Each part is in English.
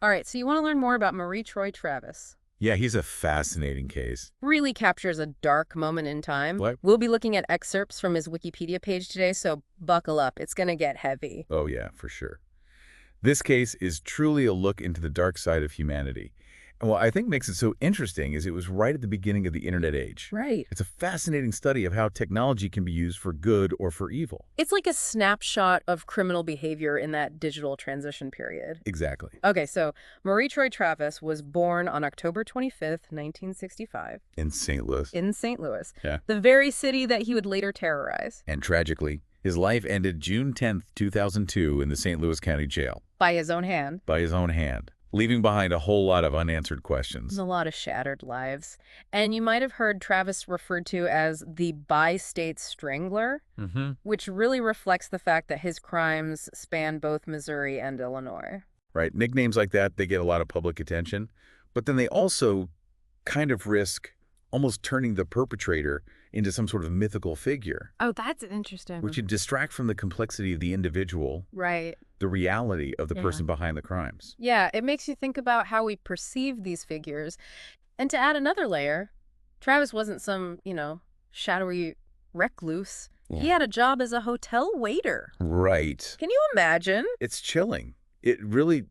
All right, so you want to learn more about Maury Travis. Yeah, he's a fascinating case. Really captures a dark moment in time. What? We'll be looking at excerpts from his Wikipedia page today, so buckle up. It's going to get heavy. Oh, yeah, for sure. This case is truly a look into the dark side of humanity. And what I think makes it so interesting is it was right at the beginning of the internet age. Right. It's a fascinating study of how technology can be used for good or for evil. It's like a snapshot of criminal behavior in that digital transition period. Exactly. Okay, so Maury Travis was born on October 25th, 1965. In St. Louis. In St. Louis. Yeah. The very city that he would later terrorize. And tragically, his life ended June 10th, 2002 in the St. Louis County Jail. By his own hand. By his own hand, leaving behind a whole lot of unanswered questions. A lot of shattered lives. And you might have heard Travis referred to as the Bi-State Strangler, which really reflects the fact that his crimes span both Missouri and Illinois. Right. Nicknames like that, they get a lot of public attention, but then they also kind of risk almost turning the perpetrator into some sort of mythical figure. Oh, that's interesting. Which would distract from the complexity of the individual, right. the reality of the person behind the crimes. Yeah, it makes you think about how we perceive these figures. And to add another layer, Travis wasn't some, shadowy recluse. Yeah. He had a job as a hotel waiter. Right. Can you imagine? It's chilling. It really,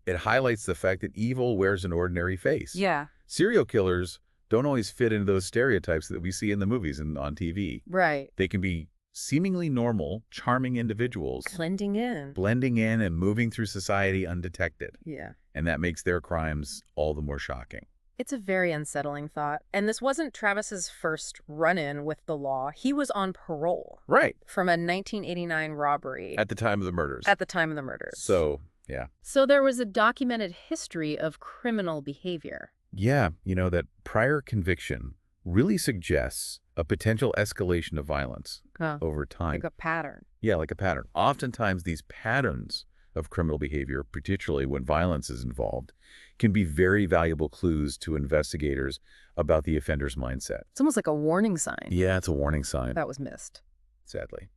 it highlights the fact that evil wears an ordinary face. Yeah. Serial killers don't always fit into those stereotypes that we see in the movies and on TV. Right. They can be seemingly normal, charming individuals. Blending in. Blending in and moving through society undetected. Yeah. And that makes their crimes all the more shocking. It's a very unsettling thought. And this wasn't Travis's first run-in with the law. He was on parole. Right. From a 1989 robbery. At the time of the murders. At the time of the murders. So, yeah. So there was a documented history of criminal behavior. Yeah, that prior conviction really suggests a potential escalation of violence over time. Like a pattern. Yeah, like a pattern. Oftentimes, these patterns of criminal behavior, particularly when violence is involved, can be very valuable clues to investigators about the offender's mindset. It's almost like a warning sign. Yeah, it's a warning sign. That was missed. Sadly.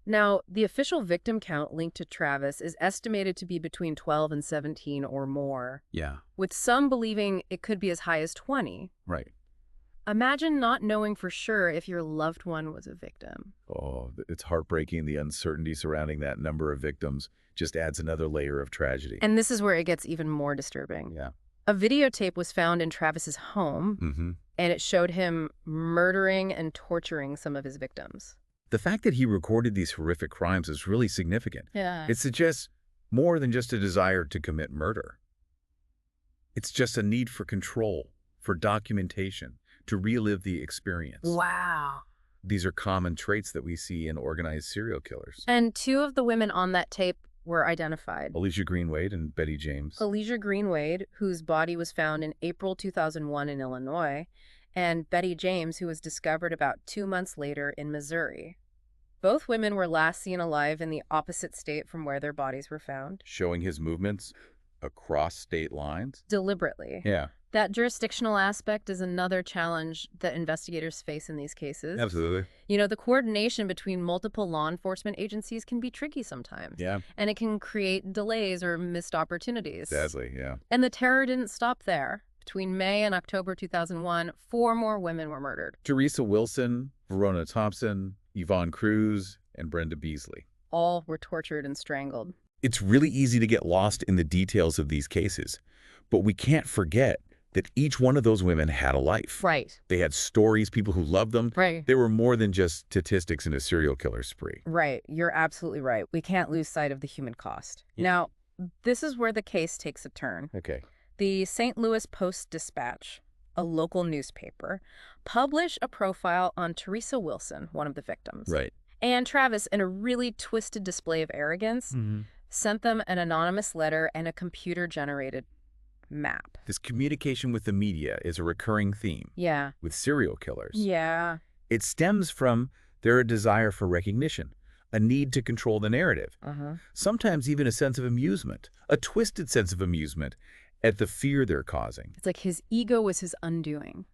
Now, the official victim count linked to Travis is estimated to be between 12 and 17 or more. Yeah. With some believing it could be as high as 20. Right. Imagine not knowing for sure if your loved one was a victim. Oh, it's heartbreaking. The uncertainty surrounding that number of victims just adds another layer of tragedy. And this is where it gets even more disturbing. Yeah. A videotape was found in Travis's home, and it showed him murdering and torturing some of his victims. The fact that he recorded these horrific crimes is really significant. Yeah. It suggests more than just a desire to commit murder. It's just a need for control, for documentation, to relive the experience. Wow. These are common traits that we see in organized serial killers. And two of the women on that tape were identified. Alicia Greenwade and Betty James. Alicia Greenwade, whose body was found in April 2001 in Illinois, and Betty James, who was discovered about 2 months later in Missouri. Both women were last seen alive in the opposite state from where their bodies were found. Showing his movements across state lines. Deliberately. Yeah. That jurisdictional aspect is another challenge that investigators face in these cases. Absolutely. The coordination between multiple law enforcement agencies can be tricky sometimes. Yeah. And it can create delays or missed opportunities. Sadly, yeah. And the terror didn't stop there. Between May and October 2001, 4 more women were murdered. Teresa Wilson, Verona Thompson, Yvonne Cruz, and Brenda Beasley. All were tortured and strangled. It's really easy to get lost in the details of these cases, but we can't forget that each one of those women had a life. Right. They had stories, people who loved them. Right. They were more than just statistics in a serial killer spree. Right. You're absolutely right. We can't lose sight of the human cost. Yeah. Now, this is where the case takes a turn. Okay. The St. Louis Post-Dispatch, a local newspaper, published a profile on Teresa Wilson, one of the victims. Right. And Travis, in a really twisted display of arrogance, sent them an anonymous letter and a computer-generated map. This communication with the media is a recurring theme. Yeah. With serial killers. Yeah. It stems from their desire for recognition, a need to control the narrative, sometimes even a sense of amusement, a twisted sense of amusement at the fear they're causing. It's like his ego was his undoing.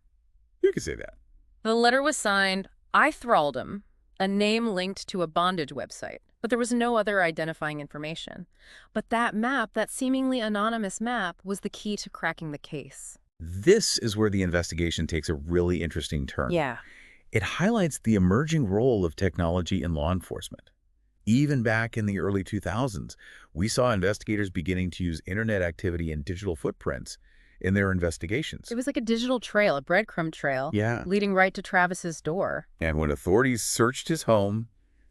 You could say that. The letter was signed, I Thraldom, a name linked to a bondage website. but there was no other identifying information. But that map, that seemingly anonymous map, was the key to cracking the case. This is where the investigation takes a really interesting turn. Yeah. It highlights the emerging role of technology in law enforcement. Even back in the early 2000s, we saw investigators beginning to use internet activity and digital footprints in their investigations. It was like a digital trail, a breadcrumb trail, Yeah. leading right to Travis's door. And when authorities searched his home,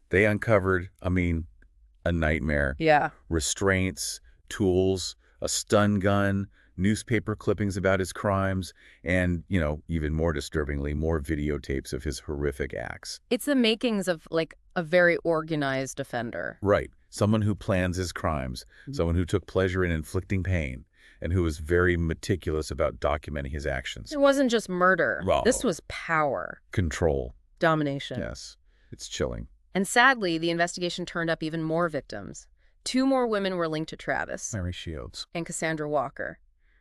they uncovered, a nightmare. Yeah. Restraints, tools, a stun gun, newspaper clippings about his crimes, and, even more disturbingly, more videotapes of his horrific acts. It's the makings of, like, a very organized offender. Right. Someone who plans his crimes, someone who took pleasure in inflicting pain, and who was very meticulous about documenting his actions. It wasn't just murder. Wow. This was power. Control. Domination. Yes. It's chilling. And sadly, the investigation turned up even more victims. 2 more women were linked to Travis Mary Shields. and Cassandra Walker,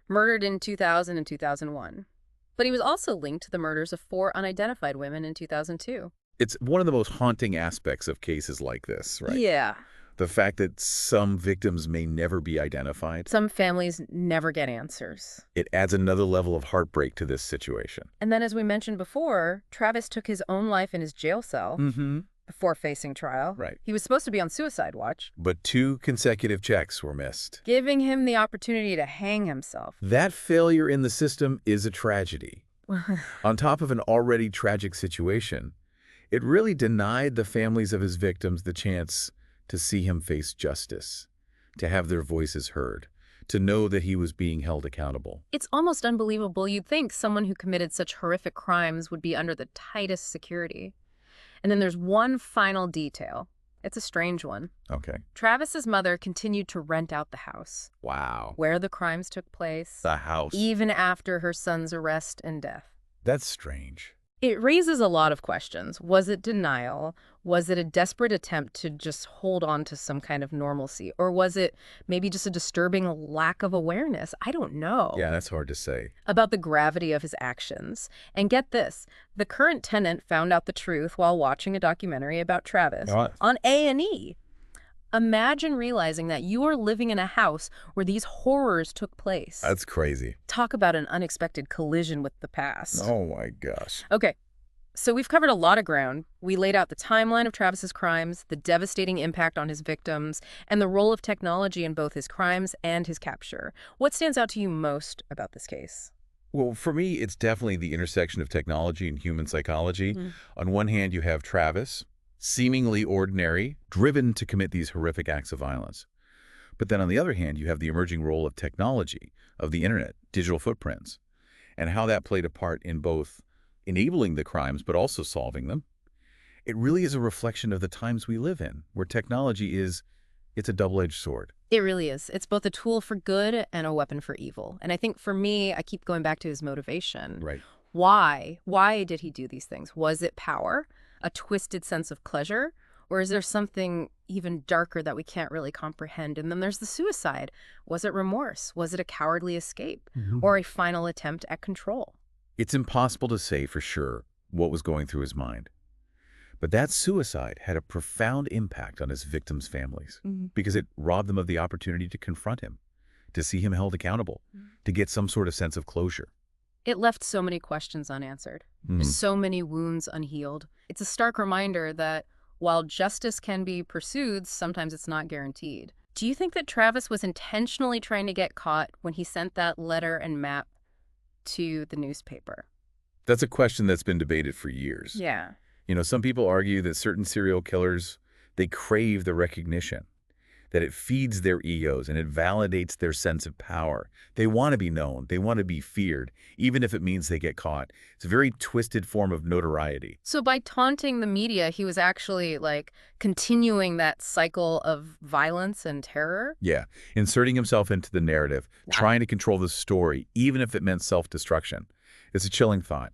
murdered in 2000 and 2001. But he was also linked to the murders of 4 unidentified women in 2002. It's one of the most haunting aspects of cases like this, right? Yeah. The fact that some victims may never be identified. Some families never get answers. It adds another level of heartbreak to this situation. And then, as we mentioned before, Travis took his own life in his jail cell before facing trial. Right. He was supposed to be on suicide watch, But 2 consecutive checks were missed. giving him the opportunity to hang himself. That failure in the system is a tragedy. On top of an already tragic situation, it really denied the families of his victims the chance to see him face justice, to have their voices heard, to know that he was being held accountable. It's almost unbelievable. You'd think someone who committed such horrific crimes would be under the tightest security. And then there's one final detail. It's a strange one. Okay. Travis's mother continued to rent out the house Wow. where the crimes took place, The house. even after her son's arrest and death. That's strange. It raises a lot of questions. Was it denial? Was it a desperate attempt to just hold on to some kind of normalcy? Or was it maybe just a disturbing lack of awareness? I don't know. Yeah, that's hard to say. About the gravity of his actions. And get this, the current tenant found out the truth while watching a documentary about Travis on A&E. Imagine realizing that you are living in a house where these horrors took place. That's crazy. Talk about an unexpected collision with the past. Oh my gosh. Okay, so we've covered a lot of ground. We laid out the timeline of Travis's crimes, the devastating impact on his victims, and the role of technology in both his crimes and his capture. What stands out to you most about this case? Well, for me, it's definitely the intersection of technology and human psychology. On one hand, you have Travis, seemingly ordinary, driven to commit these horrific acts of violence. But then on the other hand, you have the emerging role of technology, of the internet, digital footprints, and how that played a part in both enabling the crimes but also solving them. It really is a reflection of the times we live in, where technology it's a double-edged sword. It really is. It's both a tool for good and a weapon for evil. And I think for me, I keep going back to his motivation. Right. Why? Why did he do these things? Was it power? A twisted sense of pleasure? Or is there something even darker that we can't really comprehend? And then there's the suicide. Was it remorse? Was it a cowardly escape? Or a final attempt at control? It's impossible to say for sure what was going through his mind. But that suicide had a profound impact on his victims' families because it robbed them of the opportunity to confront him, to see him held accountable, to get some sort of sense of closure. It left so many questions unanswered, so many wounds unhealed. It's a stark reminder that while justice can be pursued, sometimes it's not guaranteed. Do you think that Travis was intentionally trying to get caught when he sent that letter and map to the newspaper? That's a question that's been debated for years. Yeah. Some people argue that certain serial killers, they crave the recognition, that it feeds their egos and it validates their sense of power. They want to be known. They want to be feared, even if it means they get caught. It's a very twisted form of notoriety. So by taunting the media, he was actually, continuing that cycle of violence and terror? Yeah, inserting himself into the narrative, trying to control the story, even if it meant self-destruction. It's a chilling thought.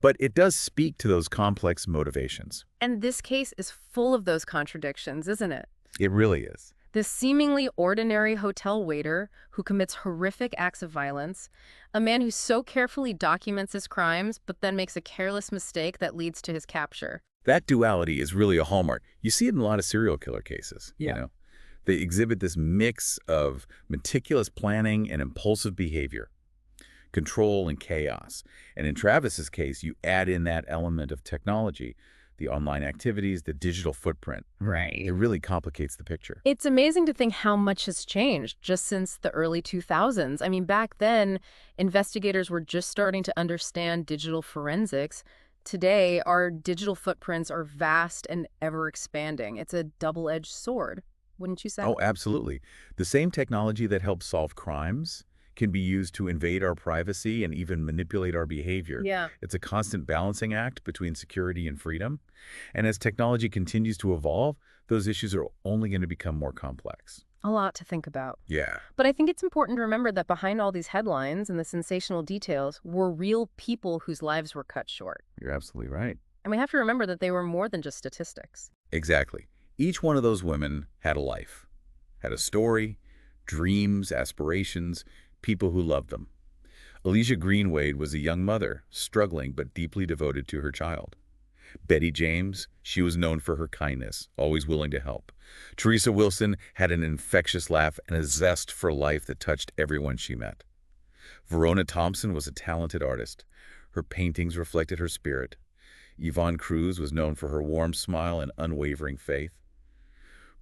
But it does speak to those complex motivations. And this case is full of those contradictions, isn't it? It really is. This seemingly ordinary hotel waiter who commits horrific acts of violence, a man who so carefully documents his crimes but then makes a careless mistake that leads to his capture. That duality is really a hallmark. You see it in a lot of serial killer cases, Yeah. you know. They exhibit this mix of meticulous planning and impulsive behavior, control and chaos. And in Travis's case, you add in that element of technology, the online activities, the digital footprint. Right. It really complicates the picture. It's amazing to think how much has changed just since the early 2000s. I mean, back then, investigators were just starting to understand digital forensics. Today, our digital footprints are vast and ever expanding. It's a double-edged sword, wouldn't you say? Oh, absolutely. The same technology that helps solve crimes can be used to invade our privacy and even manipulate our behavior. Yeah. It's a constant balancing act between security and freedom. And as technology continues to evolve, those issues are only going to become more complex. A lot to think about. Yeah. But I think it's important to remember that behind all these headlines and the sensational details were real people whose lives were cut short. You're absolutely right. And we have to remember that they were more than just statistics. Exactly. Each one of those women had a life, had a story, dreams, aspirations, people who loved them. Alicia Greenwade was a young mother, struggling but deeply devoted to her child. Betty James, she was known for her kindness, always willing to help. Teresa Wilson had an infectious laugh and a zest for life that touched everyone she met. Verona Thompson was a talented artist. Her paintings reflected her spirit. Yvonne Cruz was known for her warm smile and unwavering faith.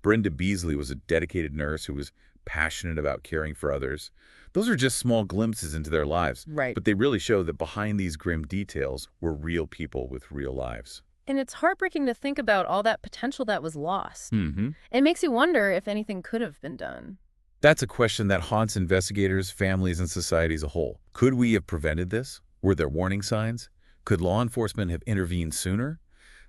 Brenda Beasley was a dedicated nurse who was passionate about caring for others. Those are just small glimpses into their lives. Right. But they really show that behind these grim details were real people with real lives. And it's heartbreaking to think about all that potential that was lost. Mm-hmm. It makes you wonder if anything could have been done. That's a question that haunts investigators, families, and society as a whole. Could we have prevented this? Were there warning signs? Could law enforcement have intervened sooner?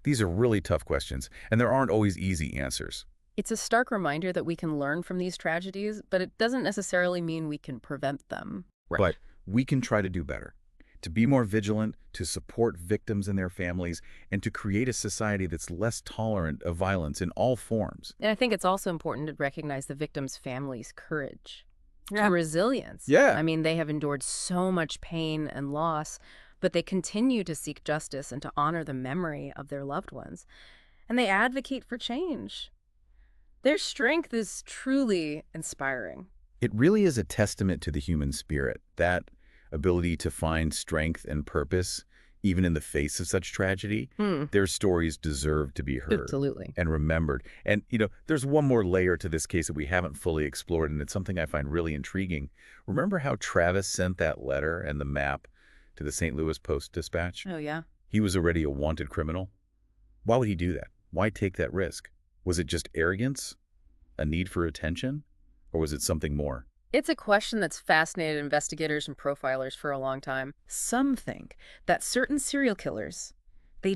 These are really tough questions, and there aren't always easy answers. It's a stark reminder that we can learn from these tragedies, but it doesn't necessarily mean we can prevent them. But we can try to do better, to be more vigilant, to support victims and their families, and to create a society that's less tolerant of violence in all forms. And I think it's also important to recognize the victims' families' courage and resilience. Yeah. I mean, they have endured so much pain and loss, but they continue to seek justice and to honor the memory of their loved ones. And they advocate for change. Their strength is truly inspiring. It really is a testament to the human spirit, that ability to find strength and purpose, even in the face of such tragedy. Their stories deserve to be heard. Absolutely. And remembered. And, there's one more layer to this case that we haven't fully explored, and it's something I find really intriguing. Remember how Travis sent that letter and the map to the St. Louis Post-Dispatch? Oh, yeah. He was already a wanted criminal. Why would he do that? Why take that risk? Was it just arrogance? A need for attention? Or was it something more? It's a question that's fascinated investigators and profilers for a long time. Some think that certain serial killers, they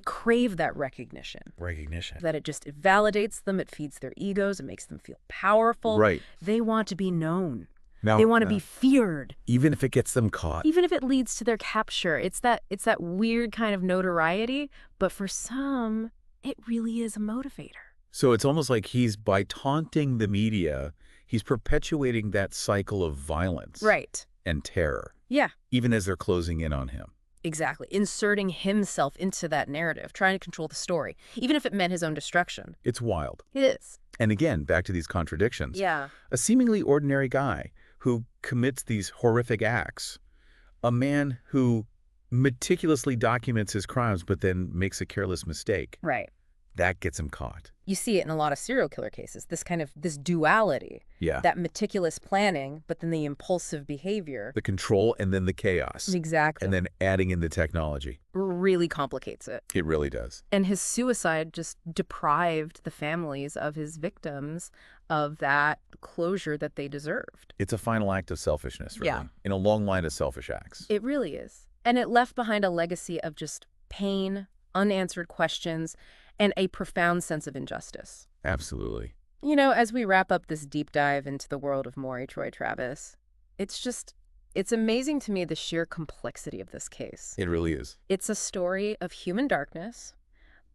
crave that recognition. Recognition. That it validates them, it feeds their egos, it makes them feel powerful. Right. They want to be known. Now, They want to be feared. even if it gets them caught. Even if it leads to their capture. It's that weird kind of notoriety, but for some, it really is a motivator. So it's almost like by taunting the media, he's perpetuating that cycle of violence. Right. And terror. Yeah. Even as they're closing in on him. Exactly. Inserting himself into that narrative, trying to control the story, even if it meant his own destruction. It's wild. It is. And again, back to these contradictions. Yeah. A seemingly ordinary guy who commits these horrific acts. A man who meticulously documents his crimes but then makes a careless mistake. Right. That gets him caught. You see it in a lot of serial killer cases, this duality. Yeah. That meticulous planning, but then the impulsive behavior. The control and then the chaos. Exactly. And then adding in the technology. Really complicates it. It really does. And his suicide just deprived the families of his victims of that closure that they deserved. It's a final act of selfishness, really. Yeah. In a long line of selfish acts. It really is. And it left behind a legacy of just pain, unanswered questions, and a profound sense of injustice. Absolutely. As we wrap up this deep dive into the world of Maury Travis, it's amazing to me the sheer complexity of this case. It really is. It's a story of human darkness,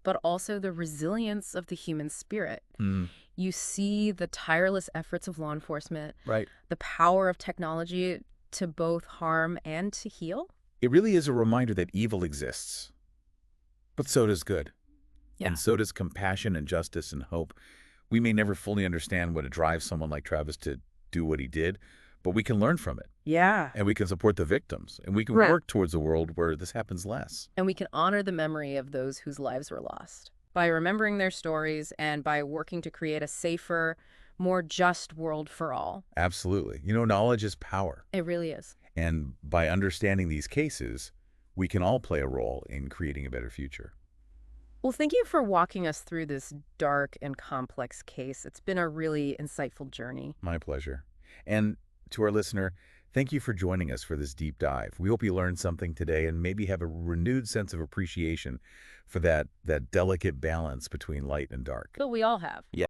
but also the resilience of the human spirit. You see the tireless efforts of law enforcement, Right. the power of technology to both harm and to heal. It really is a reminder that evil exists. But so does good. Yeah. And so does compassion and justice and hope. We may never fully understand what drives someone like Travis to do what he did, but we can learn from it. Yeah. And we can support the victims. And we can Right. work towards a world where this happens less. And we can honor the memory of those whose lives were lost by remembering their stories and by working to create a safer, more just world for all. Absolutely. Knowledge is power. It really is. And by understanding these cases, we can all play a role in creating a better future. Well, thank you for walking us through this dark and complex case. It's been a really insightful journey. My pleasure. And to our listener, thank you for joining us for this deep dive. We hope you learned something today and maybe have a renewed sense of appreciation for that delicate balance between light and dark. But we all have. Yeah.